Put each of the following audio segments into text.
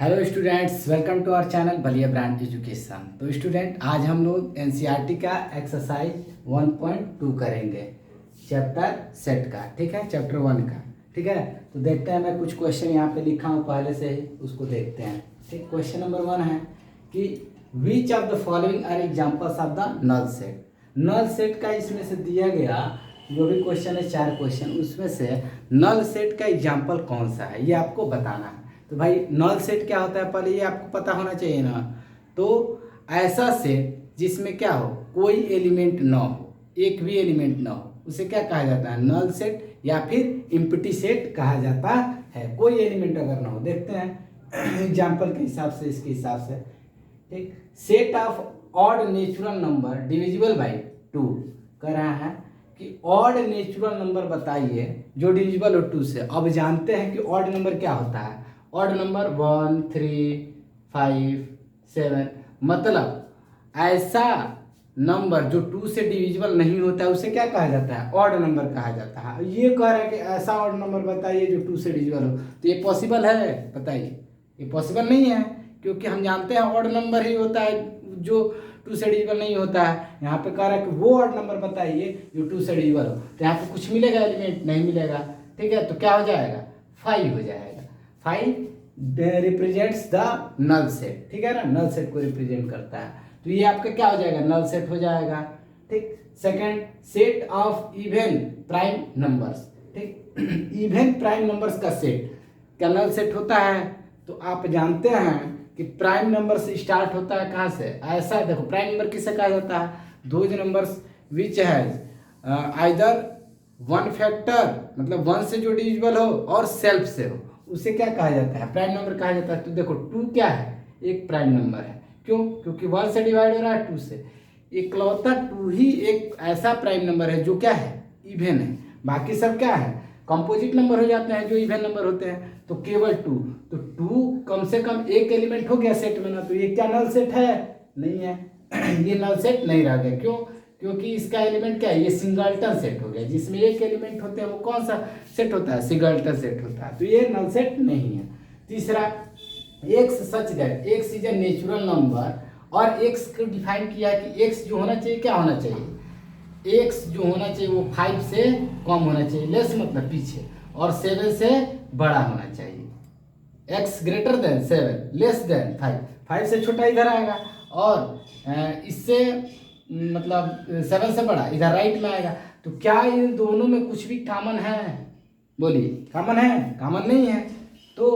Hello students, welcome to our channel Ballia brand education. तो student, आज हम लोग एनसीईआरटी का एक्सरसाइज 1.2 करेंगे, चैप्टर सेट का। ठीक है, चैप्टर 1 का। ठीक है, तो देखते हैं। मैं कुछ क्वेश्चन यहाँ पे लिखा हूँ पहले से ही, उसको देखते हैं। ठीक, क्वेश्चन नंबर 1 है कि which of the following are examples of the null set. Null set का इसमें से दिया गया जो भी क्वेश्चन है, 4 क्वेश्चन, उसमें से नल सेट का एग्जाम्पल कौन सा है ये आपको बताना है। तो भाई, नल सेट क्या होता है पहले ये आपको पता होना चाहिए ना। तो ऐसा सेट जिसमें क्या हो, कोई एलिमेंट ना हो, एक भी एलिमेंट ना हो, उसे क्या कहा जाता है? नल सेट या फिर इम्प्टी सेट कहा जाता है। कोई एलिमेंट अगर ना हो, देखते हैं एग्जाम्पल के हिसाब से, इसके हिसाब से। ठीक, set of odd natural number divisible by 2 कह रहा है कि ऑड नेचुरल नंबर बताइए जो डिविजिबल हो 2 से। अब जानते हैं कि ऑड नंबर क्या होता है। ऑड नंबर 1, 3, 5, 7, मतलब ऐसा नंबर जो 2 से डिविजिबल नहीं होता है उसे क्या कहा जाता है? ऑड नंबर कहा जाता है। ये कह रहा है कि ऐसा ऑड नंबर बताइए जो 2 से डिविजिबल हो, तो ये पॉसिबल है? बताइए, ये पॉसिबल नहीं है, क्योंकि हम जानते हैं ऑड नंबर ही होता है जो 2 से डिविजिबल नहीं होता है। यहाँ पे कह रहा है कि वो ऑड नंबर बताइए जो 2 से डिविजिबल हो, तो यहाँ पे कुछ मिलेगा? एलिमेंट नहीं मिलेगा। ठीक है, तो क्या हो जाएगा? 5 हो जाएगा। 5 रिप्रेजेंट्स द नल सेट। ठीक है ना, नल सेट को रिप्रेजेंट करता है, तो ये आपका क्या हो जाएगा? नल सेट हो जाएगा। ठीक, second, set of even prime numbers. ठीक, इवन प्राइम नंबर्स का सेट क्या नल सेट होता है? तो आप जानते हैं कि प्राइम नंबर से स्टार्ट होता है कहाँ से? ऐसा देखो, प्राइम नंबर किसे कहा जाता है? Those numbers which has either 1 factor, मतलब 1 से जो डिविजिबल हो और सेल्फ से हो, उसे क्या कहा जाता है? प्राइम नंबर कहा जाता है। तो देखो 2 क्या है? एक प्राइम नंबर है। क्यों? क्योंकि 1 से डिवाइड हो रहा है 2 से। इकलौता 2 ही एक ऐसा प्राइम नंबर है जो क्या है? इवन है। बाकी सब क्या है? कंपोजिट नंबर हो जाते हैं जो इवन नंबर होते हैं। तो केवल 2, तो 2 कम से कम एक एलिमेंट हो गया सेट में ना, तो ये क्या नल सेट है? नहीं है। ये नल सेट नहीं रह गया। क्यों? क्योंकि इसका एलिमेंट क्या है? ये सिंगल्टन सेट हो गया, जिसमें एक एलिमेंट होते हैं। वो कौन सा सेट होता है? सिंगल्टन सेट होता है, तो ये नल सेट नहीं है। तीसरा, x such that X is a natural number, और एक्स को डिफाइन किया कि एक्स जो होना चाहिए क्या होना चाहिए? एक्स जो होना चाहिए वो 5 से कम होना चाहिए, लेस मतलब पीछे, और 7 से बड़ा होना चाहिए। X greater than 7, less than 5, 5 से छोटा इधर आएगा, और इससे मतलब 7 से बड़ा इधर राइट में आएगा। तो क्या इन दोनों में कुछ भी कॉमन है? बोलिए, कॉमन है? कॉमन नहीं है, तो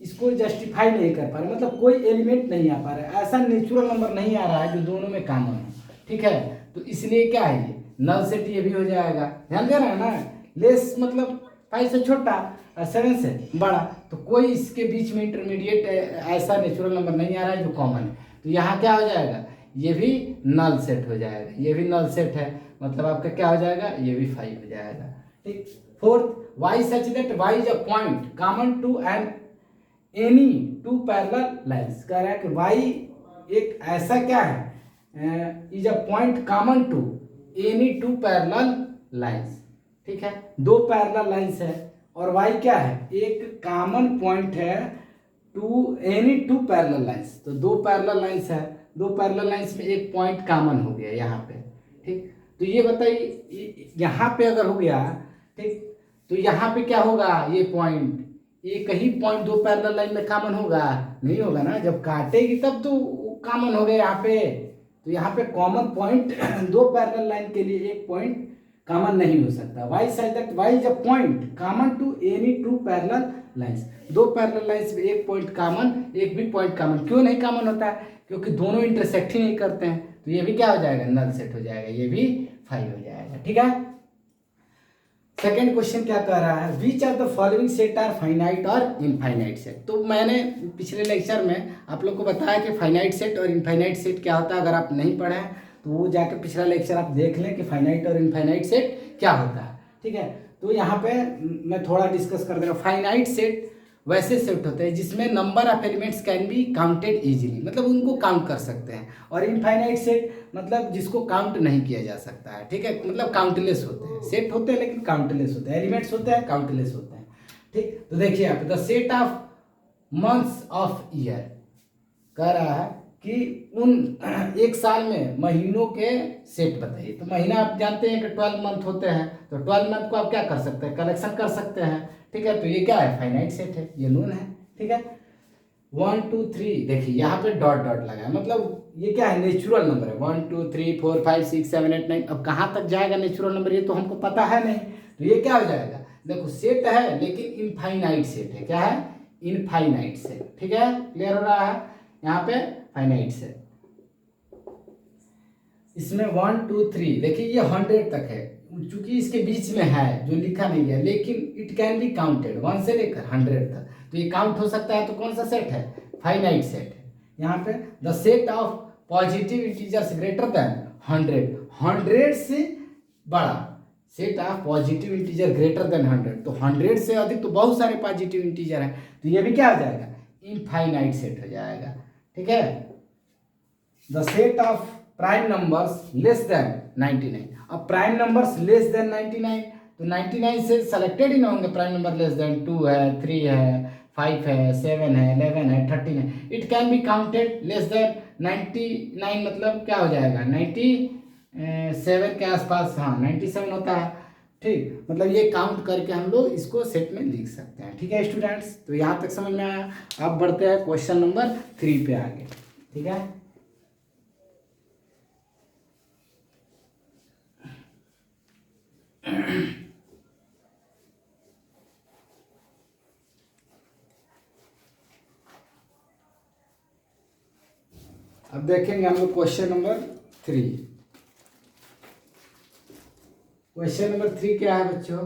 इसको जस्टिफाई नहीं कर पा रहे, मतलब कोई एलिमेंट नहीं आ पा रहा है, ऐसा नेचुरल नंबर नहीं आ रहा है जो दोनों में कॉमन हो। ठीक है, तो इसलिए क्या है? ये नल सेट ये भी हो जाएगा। ध्यान दे रहा है ना? लेस मतलब 5 से छोटा और 7 से बड़ा, तो कोई इसके बीच में इंटरमीडिएट ऐसा नेचुरल नंबर नहीं आ रहा है जो कॉमन है। तो यहाँ क्या हो जाएगा? ये भी नल सेट हो जाएगा। ये भी नल सेट है, मतलब आपका क्या हो जाएगा? ये भी 5 हो जाएगा। ठीक, fourth, Y such that Y is a point common to an any 2 parallel lines. कह रहा है कि वाई एक ऐसा क्या है? Is a point common to any 2 parallel lines. ठीक है, 2 पैरेलल लाइंस है, और वाई क्या है? एक कॉमन पॉइंट है टू एनी 2 पैरेलल लाइंस। तो 2 पैरेलल लाइंस है, 2 पैरेलल लाइंस में एक पॉइंट कॉमन हो गया यहाँ पे। ठीक, तो ये बताइए यहाँ पे अगर हो गया, ठीक, तो यहाँ पे क्या होगा? ये पॉइंट, एक ही पॉइंट 2 पैरेलल लाइन में कॉमन होगा? नहीं होगा ना, जब काटेगी तब तो कॉमन हो गया यहाँ पे। तो यहाँ पे कॉमन पॉइंट 2 पैरेलल लाइन के लिए एक पॉइंट कॉमन नहीं हो सकता। Y such that Y is a point common to any 2 parallel lines. 2 parallel lines में एक पॉइंट कॉमन, एक भी पॉइंट कॉमन। क्यों नहीं कॉमन होता है? क्योंकि दोनों इंटरसेक्ट ही नहीं करते हैं। तो ये भी क्या हो जाएगा? नल सेट हो जाएगा, ये भी 5 हो जाएगा। ठीक है, सेकेंड क्वेश्चन क्या कह रहा है? Which of the following set are finite और इनफाइनाइट सेट। तो मैंने पिछले लेक्चर में आप लोग को बताया कि फाइनाइट सेट और इनफाइनाइट सेट क्या होता है। अगर आप नहीं पढ़े हैं तो वो जाकर पिछला लेक्चर आप देख लें कि फाइनाइट और इनफाइनाइट सेट क्या होता है। ठीक है, तो यहाँ पे मैं थोड़ा डिस्कस कर दे रहा हूँ। फाइनाइट सेट वैसे सेट होते हैं जिसमें number of elements can be counted easily, मतलब उनको काउंट कर सकते हैं। और इनफाइनाइट सेट मतलब जिसको काउंट नहीं किया जा सकता है। ठीक है, मतलब काउंटलेस होते हैं। सेट होते हैं लेकिन काउंटलेस होते हैं, एलिमेंट्स होते हैं काउंटलेस होते हैं। ठीक, तो देखिए यहाँ पे the set of months of year, कह रहा है कि उन एक साल में महीनों के सेट बताइए। तो महीना आप जानते हैं कि 12 मंथ होते हैं, तो 12 मंथ को आप क्या कर सकते हैं, कलेक्शन कर सकते हैं। ठीक है, तो ये क्या है, फाइनाइट सेट है, ये नून है। ठीक है, 1 2 3 देखिए यहाँ पे डॉट डॉट लगा है, मतलब ये क्या है, नेचुरल नंबर है। 1 2 3 4 5 6 7 8 9, अब कहाँ तक जाएगा नेचुरल नंबर ये तो हमको पता है नहीं, तो ये क्या हो जाएगा, देखो सेट है लेकिन इनफाइनाइट सेट है। क्या है, इनफाइनाइट सेट। ठीक है, क्लियर हो रहा है, यहाँ पे फाइनाइट सेट। इसमें 1 2 3 देखिए ये 100 तक है, चूंकि इसके बीच में है जो लिखा नहीं है, लेकिन इट कैन बी काउंटेड 1 से लेकर 100 तक, तो ये काउंट हो सकता है। तो कौन सा सेट है, फाइनाइट सेट है। यहाँ पे the set of positive integers greater than 100, 100 से बड़ा set of positive integer greater than 100, तो 100 से अधिक तो बहुत सारे पॉजिटिव इंटीजर है, तो ये भी क्या हो जाएगा, इनफाइनाइट सेट हो जाएगा। ठीक है, the set of prime numbers less than 99, अब प्राइम नंबर्स लेस देन 99, तो 99 से सेलेक्टेड ही ना होंगे, प्राइम नंबर लेस देन 2 है, 3 है, 5 है, 7 है, 11 है, 13 है, it can be counted less than 99, मतलब क्या हो जाएगा 97 के आसपास, हाँ 97 होता है। ठीक, मतलब ये काउंट करके हम लोग इसको सेट में लिख सकते हैं। ठीक है स्टूडेंट्स, तो यहाँ तक समझ में आया। अब बढ़ते हैं क्वेश्चन नंबर 3 पे आगे। ठीक है, अब देखेंगे हम लोग क्वेश्चन नंबर 3। क्वेश्चन नंबर 3 क्या है बच्चों,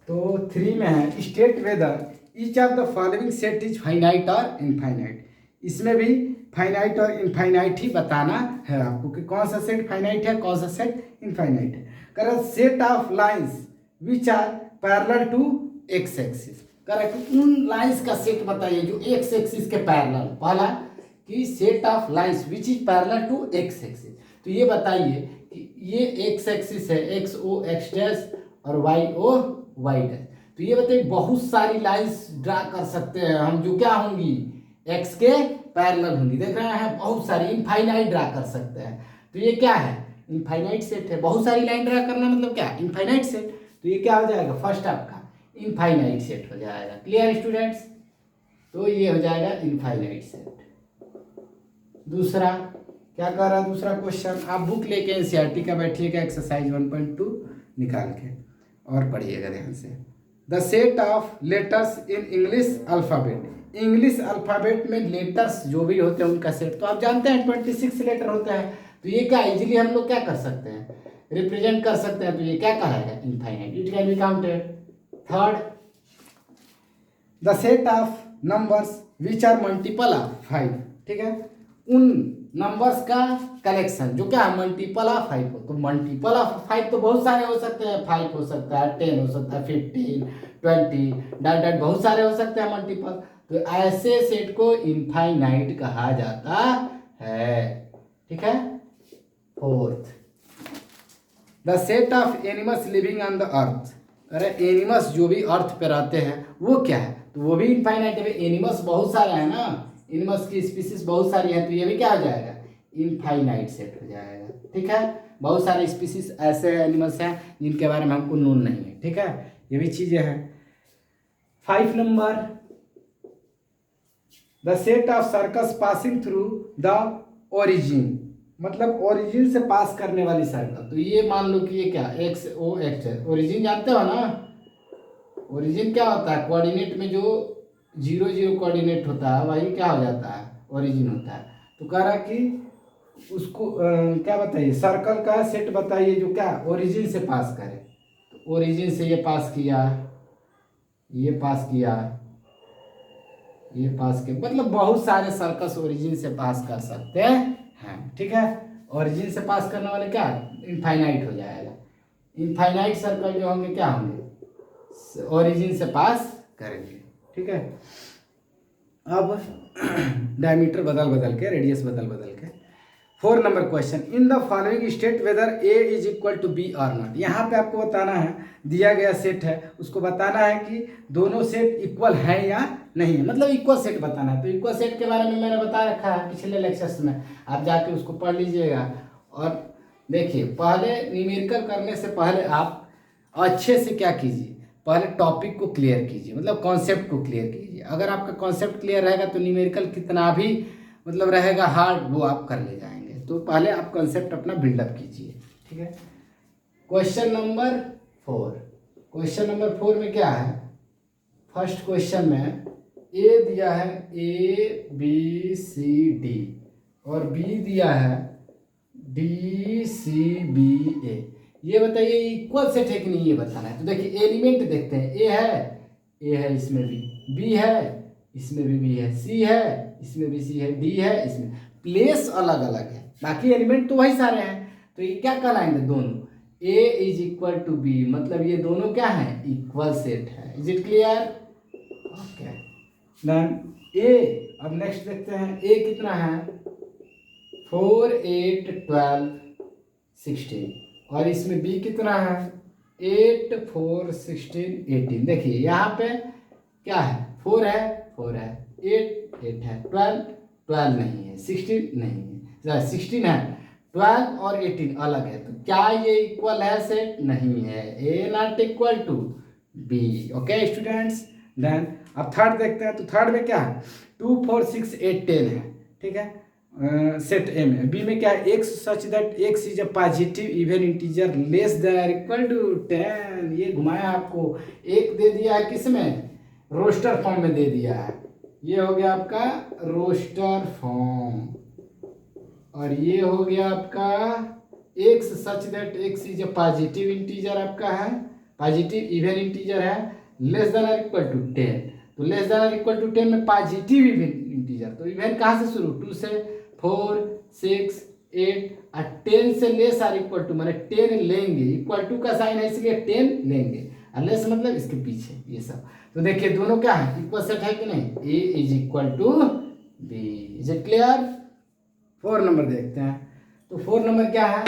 तो 3 में है state whether each of the following set is finite और इनफाइनाइट। इसमें भी फाइनाइट और इनफाइनाइट ही बताना है आपको कि कौन सा सेट फाइनाइट है, कौन सा सेट इनफाइनाइट है। कर set of lines which are parallel to X axis, correct, उन लाइंस का सेट बताइए जो एक्स एक्सिस के पैरेलल। पहला कि set of lines which is parallel to X axis, तो ये बताइए कि ये एक्स एक्सिस है, एक्स ओ एक्स डैश और वाई ओ वाई डैश, तो ये बताइए बहुत सारी लाइंस ड्रा कर सकते हैं हम जो क्या होंगी, एक्स के पैरेलल होंगी। देख रहे हैं बहुत सारी, इनफाइनाइट ड्रा कर सकते हैं, तो ये क्या है, इनफाइनाइट सेट है। बहुत सारी लाइन ड्रा करना मतलब क्या, इनफाइनाइट सेट, तो ये क्या हो जाएगा, फर्स्ट आपका इनफाइनाइट सेट हो जाएगा। क्लियर स्टूडेंट्स, तो ये हो जाएगा इनफाइनाइट सेट। दूसरा क्या कर रहा है, दूसरा क्वेश्चन आप बुक लेके एनसीईआरटी का बैठिएगा, एक्सरसाइज 1.2 निकाल के और पढ़िएगा ध्यान से। The set of letters in English alphabet, English alphabet में लेटर्स जो भी होते हैं उनका सेट, तो आप जानते हैं 26 लेटर होते हैं, तो ये क्या इजीली हम लोग क्या कर सकते हैं, रिप्रेजेंट कर सकते हैं, तो ये क्या कहलाएगा, infinite, it can be counted. Third, the set of numbers which are multiple of 5, ठीक है, उन नंबर्स का कलेक्शन जो क्या है मल्टीपल ऑफ 5 हो, तो मल्टीपल ऑफ 5 तो बहुत सारे हो सकते हैं, 5 हो सकता है, 10 हो सकता है, 15 20 डॉट डॉट बहुत सारे हो सकते हैं मल्टीपल, तो ऐसे सेट को इनफाइनाइट कहा जाता है। ठीक है, fourth, the set of animals living on the earth, अरे एनिमल्स जो भी अर्थ पे रहते हैं वो क्या है, तो वो भी इनफाइनाइट है। एनिमल्स बहुत सारे हैं ना, एनिमल्स की स्पीसीज बहुत सारी है, तो ये भी क्या हो जाएगा, इनफाइनाइट सेट हो जाएगा। ठीक है, बहुत सारे स्पीसीज ऐसे एनिमल्स हैं जिनके बारे में हमको नून नहीं है। ठीक है, ये भी चीजें हैं। 5 number, the set of circles passing through the origin, मतलब ओरिजिन से पास करने वाली सर्कल, तो ये मान लो कि ये क्या एक्स ओ एक्स है, ओरिजिन जानते हो ना, ओरिजिन क्या होता है, कोऑर्डिनेट में जो 0 0 कोऑर्डिनेट होता है वही क्या हो जाता है, ओरिजिन होता है। तो कह रहा कि उसको क्या बताइए, सर्कल का सेट बताइए जो क्या ओरिजिन से पास करे, तो ओरिजिन से ये पास किया, ये पास किया, ये पास किया, मतलब बहुत सारे सर्कल्स ओरिजिन से पास कर सकते हैं। ठीक है, ओरिजिन से पास करने वाले क्या इनफाइनाइट हो जाएगा। इनफाइनाइट सर्कल जो होंगे क्या होंगे, ओरिजिन से पास करेंगे। ठीक है, अब डायमीटर बदल बदल के, रेडियस बदल बदल के, 4 number question, in the following state whether A is equal to B और नॉट। यहाँ पे आपको बताना है, दिया गया सेट है उसको बताना है कि दोनों सेट इक्वल है या नहीं है, मतलब इक्वल सेट बताना है। तो इक्वल सेट के बारे में मैंने बता रखा है पिछले लेक्चर्स में, आप जाके उसको पढ़ लीजिएगा। और देखिए, पहले न्यूमेरिकल करने से पहले आप अच्छे से क्या कीजिए, पहले टॉपिक को क्लियर कीजिए, मतलब कॉन्सेप्ट को क्लियर कीजिए। अगर आपका कॉन्सेप्ट क्लियर रहेगा तो न्यूमेरिकल कितना भी मतलब रहेगा हार्ड, वो आप कर ले जाएंगे। तो पहले आप कॉन्सेप्ट अपना बिल्डअप कीजिए, ठीक है। क्वेश्चन नंबर 4, क्वेश्चन नंबर 4 में क्या है, फर्स्ट क्वेश्चन में ए दिया है ए बी सी डी और बी दिया है डी सी बी ए। ये बताइए इक्वल सेट है कि नहीं, ये बताना है। तो देखिए एलिमेंट देखते हैं, ए है इसमें भी, बी है इसमें भी बी है, सी है इसमें भी सी है, डी है इसमें, प्लेस अलग अलग है, बाकी एलिमेंट तो वही सारे हैं। तो ये क्या कहलाएंगे, दोनों A is equal to B, मतलब ये दोनों क्या है, इक्वल सेट है। Is it clear? Okay then A, अब नेक्स्ट देखते हैं ए कितना है, 4 8 12 16 और इसमें बी कितना है, 8 4 16 18। देखिए यहाँ पे क्या है, 4 है 4 है, 8 है, 12 नहीं है, 16 नहीं है, 16 है, 12 और 18 अलग है। तो क्या ये इक्वल है सेट? नहीं है, A not equal to B. Okay students, then अब थर्ड देखते हैं। तो थर्ड में क्या है, 2 4 6 8 10 है, ठीक है। सेट ए में, बी में क्या है, X such that X is a positive even integer less than equal to 10। ये घुमाया आपको, एक दे दिया है किसमें, रोस्टर फॉर्म में दे दिया है। ये हो गया आपका रोस्टर फॉर्म और ये हो गया आपका x such that X is a positive integer, आपका है पॉजिटिव इवन इंटीजर है, लेस देन और इक्वल टू 10। तो लेस देन और इक्वल टू 10 में पॉजिटिव इवन इंटीजर, तो इवन कहाँ से शुरू, 2 से 4 6 8 और 10 से लेस और इक्वल टू, मैंने 10 लेंगे, इक्वल टू का साइन है इसलिए 10 लेंगे, और लेस मतलब इसके पीछे ये सब। तो देखिए दोनों क्या है, इक्वल सेट है कि नहीं, A is equal to B. Is it clear? 4 number देखते हैं। तो 4 नंबर क्या है,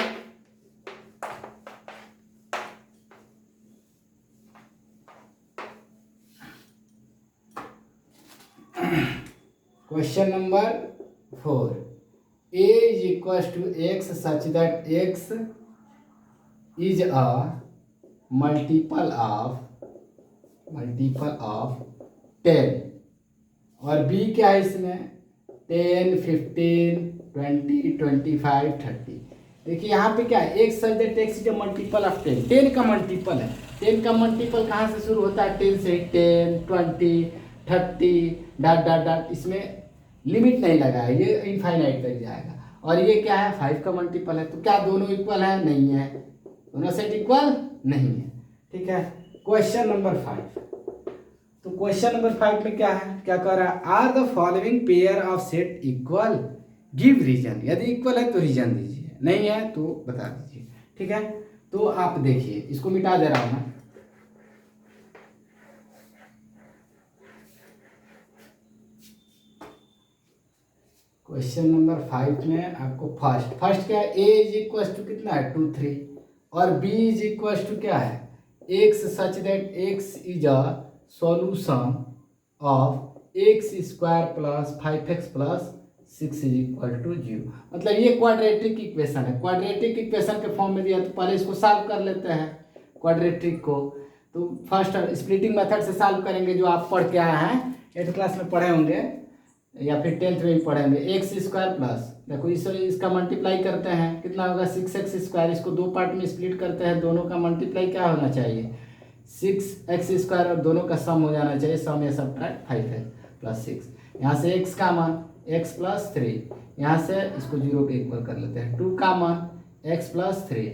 question number 4, a is equals to x such that x is a multiple of 10 और b क्या है इसमें, 10 15 20 25 30। देखिए यहाँ पे क्या है, x such that x is a multiple of 10, 10 का मल्टीपल है। 10 का मल्टीपल कहाँ से शुरू होता है, 10 से, 10 20 30 डॉट डॉट डॉट, इसमें लिमिट नहीं लगा है, ये इनफाइनाइट तक जाएगा। और ये क्या है, 5 का मल्टीपल है। तो क्या दोनों इक्वल है? नहीं है, दोनों सेट इक्वल नहीं है, ठीक है। क्वेश्चन नंबर 5, तो क्वेश्चन नंबर 5 में क्या है, क्या कह रहा है, are the following pair of set equal, give reason. यदि इक्वल है तो रीजन दीजिए, नहीं है तो बता दीजिए, ठीक है। तो आप देखिए, इसको मिटा दे रहा हूँ मैं। क्वेश्चन नंबर 5 में आपको फर्स्ट क्या है, ए इज इक्वल टू कितना है, 2 3 और बी इज इक्वल टू क्या है, X such that X is a solution of X square plus 5x plus 6 is equal to 0। मतलब ये क्वाड्रेटिक इक्वेशन है, क्वाड्रेटिक इक्वेशन के फॉर्म में दिया। तो पहले इसको सॉल्व कर लेते हैं क्वाड्रेटिक को। तो फर्स्ट स्प्लिटिंग मेथड से सॉल्व करेंगे, जो आप पढ़ के आए हैं, 8th क्लास में पढ़े होंगे या फिर 10th में भी पढ़ेंगे। एक्स स्क्वायर प्लस, देखो इसका मल्टीप्लाई करते हैं, कितना होगा, 6x स्क्वायर। इसको दो पार्ट में स्प्लिट करते हैं, दोनों का मल्टीप्लाई क्या होना चाहिए, 6x स्क्वायर, और दोनों का सम हो जाना चाहिए, सम या सब्ट्रैक्ट 5x प्लस 6। यहाँ से x का मान x प्लस 3, यहाँ से इसको 0 के इक्वल कर लेते हैं। 2 का मान x प्लस 3,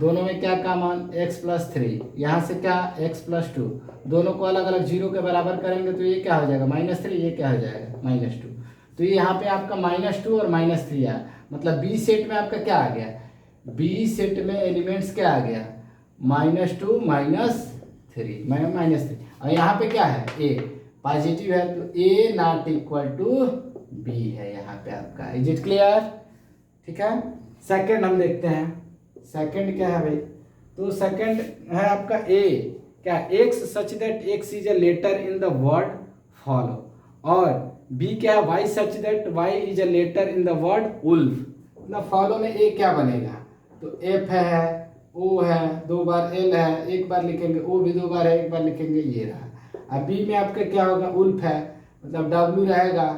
दोनों में क्या का मान x प्लस 3, यहाँ से क्या x प्लस 2, दोनों को अलग अलग 0 के बराबर करेंगे तो ये क्या हो जाएगा, -3, ये क्या हो जाएगा, -2। तो ये यहाँ पे आपका -2 और -3 आया, मतलब बी सेट में आपका क्या आ गया, बी सेट में एलिमेंट्स क्या आ गया, -2 -3 और यहाँ पे क्या है, ए पॉजिटिव है, तो ए नॉट इक्वल टू बी है यहाँ पे आपका। Is it clear? ठीक है। सेकंड हम देखते हैं, सेकंड क्या है भाई, तो सेकंड है आपका ए, क्या, X such that X is a letter in the word follow, और बी क्या है, Y such that Y is a letter in the word wolf. मतलब फॉलो में ए क्या बनेगा, तो एफ है, ओ है, 2 बार एल है, 1 बार लिखेंगे, ओ भी 2 बार है, 1 बार लिखेंगे, ये रहा। अब बी में आपका क्या होगा, उल्फ है, मतलब डब्ल्यू रहेगा,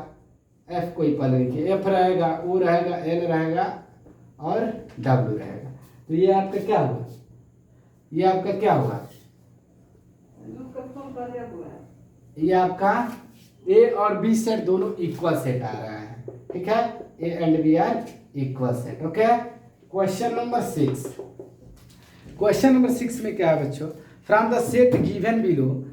एफ कोई पल लिखिए, एफ रहेगा, ओ रहेगा, एल रहेगा और डब्ल्यू रहेगा। तो ये आपका क्या हुआ, ये आपका क्या हुआ, ये आपका ए और बी सेट दोनों इक्वल सेट आ रहा है, ठीक है, A and B are equal set. Okay, question number 6, question number 6 में क्या है बच्चों, from the set given below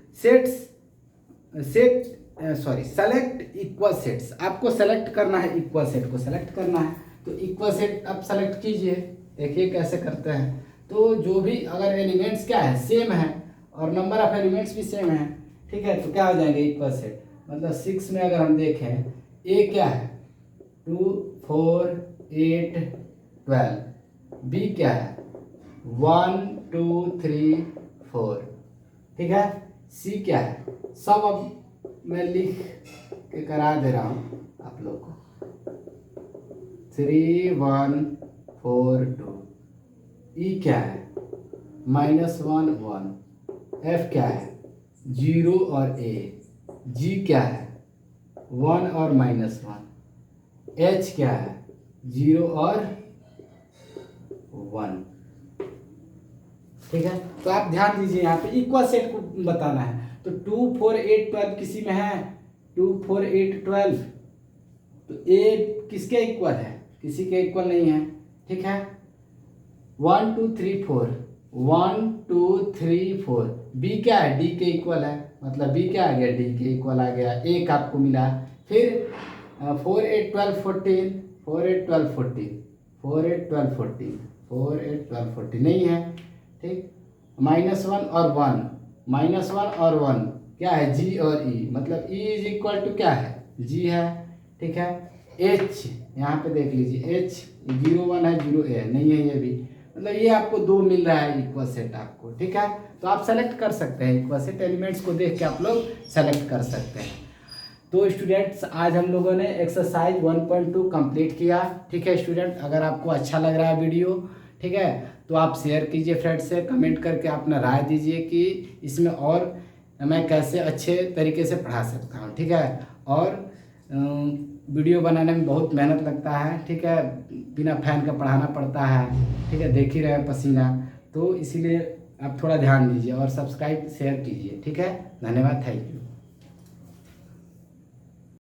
select equal sets, आपको सेलेक्ट करना है, इक्वल सेट को सेलेक्ट करना है। तो इक्वल सेट आप सेलेक्ट कीजिए, देखिए कैसे करते हैं। तो जो भी अगर एलिमेंट्स क्या है, सेम है, और नंबर ऑफ एलिमेंट्स भी सेम है, ठीक है, तो क्या हो जाएंगे इक्वल सेट। मतलब 6 में अगर हम देखें, ए क्या है, 2 4 8 12, बी क्या है, 1 2 3 4, ठीक है, सी क्या है, सब अब मैं लिख के करा दे रहा हूँ आप लोग को, 3 1 4 2, ई क्या है, -1 1, एफ क्या है, 0 और ए, जी क्या है, 1 और -1, एच क्या है, 0 और 1, ठीक है। तो आप ध्यान दीजिए, यहाँ पे इक्वल सेट को बताना है। तो 2 4 8 12 किसी में है, 2 4 8 12, तो ए किसके इक्वल है, किसी के इक्वल नहीं है, ठीक है। 1 2 3 4, 1 2 3 4, बी क्या है, डी के इक्वल है, मतलब बी क्या आ गया, डी के इक्वल आ गया, एक आपको मिला। फिर 4 8 12 14, 4 8 12 14, 4 8 12 14, 4 8 12 14 नहीं है, ठीक। -1 और 1, -1 और 1 क्या है, जी और ई, मतलब ई इज इक्वल टू क्या है, जी है, ठीक है। एच यहाँ पे देख लीजिए, एच 0 1 है, 0 ए नहीं है, ये भी, मतलब ये आपको 2 मिल रहा है इक्वल सेट आपको, ठीक है। तो आप सेलेक्ट कर सकते हैं, इक्वल सेट एलिमेंट्स को देख के आप लोग सेलेक्ट कर सकते हैं। तो स्टूडेंट्स, आज हम लोगों ने एक्सरसाइज 1.2 कंप्लीट किया, ठीक है स्टूडेंट। अगर आपको अच्छा लग रहा है वीडियो, ठीक है, तो आप शेयर कीजिए फ्रेंड्स से, कमेंट करके अपना राय दीजिए कि इसमें और मैं कैसे अच्छे तरीके से पढ़ा सकता हूँ, ठीक है। और वीडियो बनाने में बहुत मेहनत लगता है, ठीक है, बिना फैन का पढ़ाना पड़ता है, ठीक है, देख ही रहे पसीना, तो इसीलिए आप थोड़ा ध्यान दीजिए और सब्सक्राइब शेयर कीजिए, ठीक है। धन्यवाद, थैंक यू।